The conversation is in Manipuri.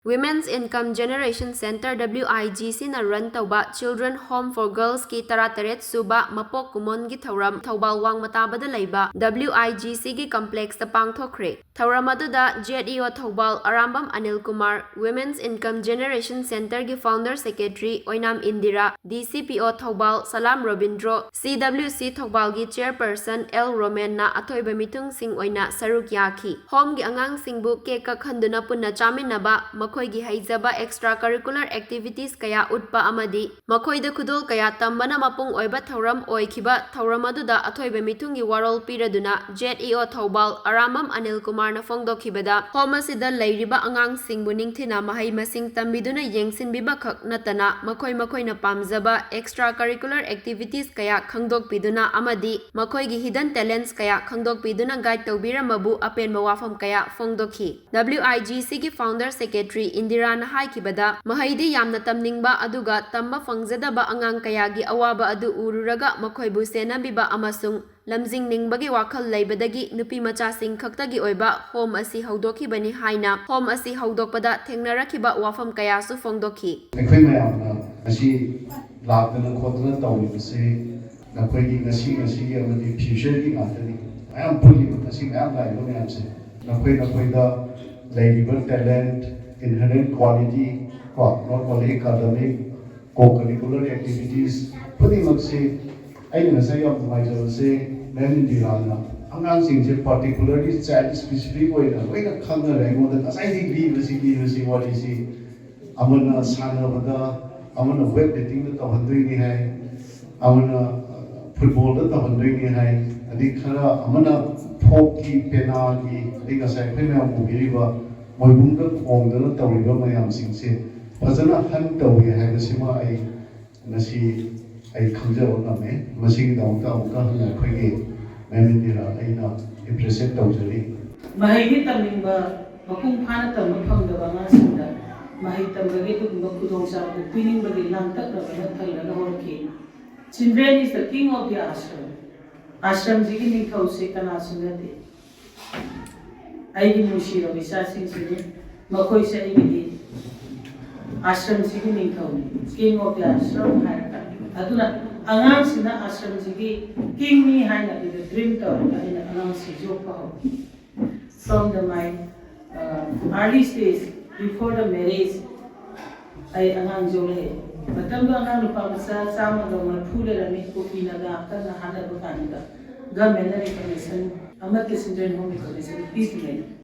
Women's Income Generation Center WIGC na run tauba Children Home for Girls ki 13 suba Mapok Kumon gi Thouram Thoubal Wang Matabada leiba WIGC gi complex ta Pangthokkhre. Thouram aduda JEO Thoubal Arambam Anil Kumar Women's Income Generation Center gi Founder Secretary Oinam Indira DCPO Thoubal Salam Robindro CWC Thoubal gi Chairperson L Roman na athoiba mitung sing oina saruk yaki. Home gi angang singbu ke ka khanduna punna chaminaba Makoigi haizaba extracurricular activities kaya utpa amadi makoida khudol kaya tambana mapung oiba Thouram oikiba Thouram aduda athoiba mitungi warol piraduna JEO Thoubal Arambam Anil Kumar na fongdokhibada home asida leiriba angang singbu ningthina mahai masing tambiduna yengsinbiba khak natana makoi na pamjaba extracurricular activities kaya khangdokpiduna amadi makoigi hidden talents kaya khangdokpiduna guide tawbiramabu apenba wafam kaya fongdokhi. WIGC gi founder secretary Indira na haikibada mahaidi yamna tamningba aduga tamba fangzadaba angang kayagi awaba adu ururaga makoibu senabiba amasung lamjing ningbagi wakhal leibadagi nupi machasing khaktagi oiba home asi haudokhibani haina home asi haudokpada thengnarakiba wafam kaya su fongdokhi. Ekhoi mayamna asi lakdana khodna tawibase nakhoi ngasi amadi future gi ngatani ayam puli asi mayam laibo mayamse nakhoi da labor talent inherent quality not only academic co-curricular activities pudimagse aina ngasai yam maijabase men dirana angang singse particularly child specific oina oina khangna raimo da asai di what is amana sana bada amana web dating da tawhandoi ni hai amana football da tawhandoi ni hai adi khara amana folk ki pena ki dinga sai phema mugiriba Moibung ka khongdana tawriba mayam singse fazana han tawi haibasima ai nasi ai khangjaba ngame masigi dawta amuka hana khoige memindira aina impressive tawjari mahai tamingba mapung phana tam phangdaba nga sinda mahai tambage tu khudong sa pining bagi langtak na thaila na horki. Children is the king of the ashram jigi ni thause kana sunati aigi mushiro bisa sing sini makoi sa aigi ashram sigi ning thau king of the ashram haita aduna angang sina ashram sigi king ni haina the dream to aina angang si jo pa from the my early stage before the marriage ai angang jo le matam ga angang pa sa sama ga ma phule rami ko pinaga kana hana ko kanida government recognition Amat Children Home Recognition Peace